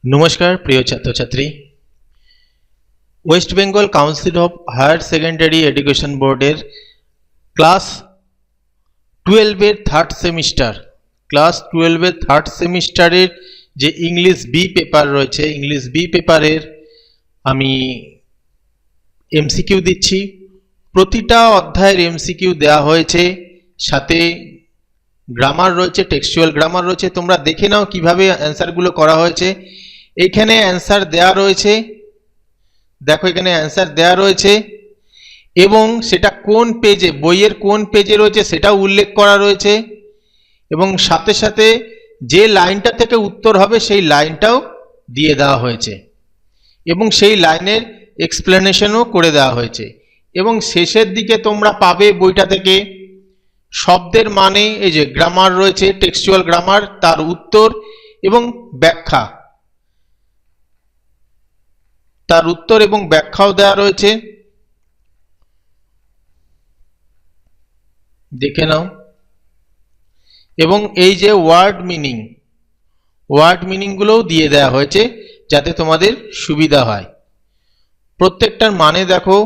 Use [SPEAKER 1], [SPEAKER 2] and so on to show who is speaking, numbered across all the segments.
[SPEAKER 1] नमस्कार प्रिय छात्र छात्री West Bengal Council of Higher Secondary Education बोर्डर क्लास 12 थार्ड सेमिस्टार जे इंग्लिश बी पेपर रयेछे इंग्लिश बी पेपारेर आमी एमसीकिউ दिচ্ছি। प्रतिटा अध्यायेर एमसीकिউ देওয়া হয়েছে, साथे ग्रामार रयेछे, टेक्सचुअल ग्रामार रयेछे। तोमरा देखे नाओ किभाবে आंसरगुलो करा হয়েছে। এখানে आंसर দেওয়া রয়েছে, দেখো এখানে आंसर দেওয়া রয়েছে এবং সেটা কোন পেজে, বইয়ের কোন পেজে রয়েছে সেটাও উল্লেখ করা রয়েছে এবং সাথে সাথে যে লাইনটা থেকে উত্তর হবে সেই লাইনটাও দিয়ে দেওয়া হয়েছে এবং সেই লাইনের এক্সপ্লেনেশনও করে দেওয়া হয়েছে এবং শেষের দিকে তোমরা পাবে বইটা থেকে শব্দের মানে, এই যে গ্রামার রয়েছে, টেক্সচুয়াল গ্রামার, তার উত্তর এবং ব্যাখ্যা, তার উত্তর এবং ব্যাখ্যাও দেওয়া রয়েছে, দেখে নাও। এবং এই যে ওয়ার্ড মিনিং গুলোও দিয়ে দেওয়া হয়েছে যাতে তোমাদের সুবিধা হয়। প্রত্যেকটার মানে দেখো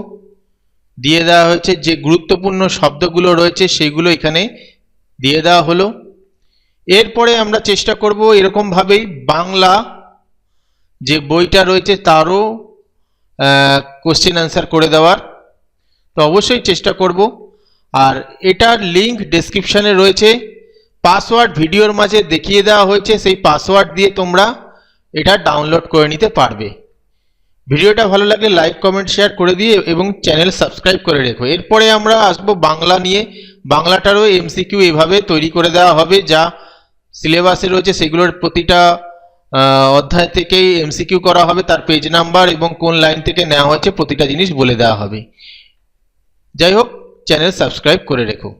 [SPEAKER 1] দিয়ে দেওয়া হয়েছে, যে গুরুত্বপূর্ণ শব্দগুলো রয়েছে সেগুলো এখানে দিয়ে দেওয়া হলো। এরপরে আমরা চেষ্টা করব এরকম ভাবেই বাংলা যে বইটা রয়েছে তারও কোশ্চেন আনসার করে দেওয়ার, তো অবশ্যই চেষ্টা করব। আর এটার লিংক ডেসক্রিপশনে রয়েছে, পাসওয়ার্ড ভিডিওর মাঝে দেখিয়ে দেওয়া হয়েছে, সেই পাসওয়ার্ড দিয়ে তোমরা এটা ডাউনলোড করে নিতে পারবে। ভিডিওটা ভালো লাগলে লাইক কমেন্ট শেয়ার করে দিয়ে এবং চ্যানেল সাবস্ক্রাইব করে রেখো। এরপরে আমরা আসবো বাংলা নিয়ে। বাংলাটারও এমসিকিউ এভাবে তৈরি করে দেওয়া হবে যা সিলেবাসে রয়েছে, সেগুলোর প্রতিটা অধ্যায় থেকেই এমসিকিউ করা হবে, তার পেজ নাম্বার এবং কোন লাইন থেকে নেওয়া হয়েছে প্রতিটা জিনিস বলে দেওয়া হবে। যাই হোক, চ্যানেল সাবস্ক্রাইব করে রেখো।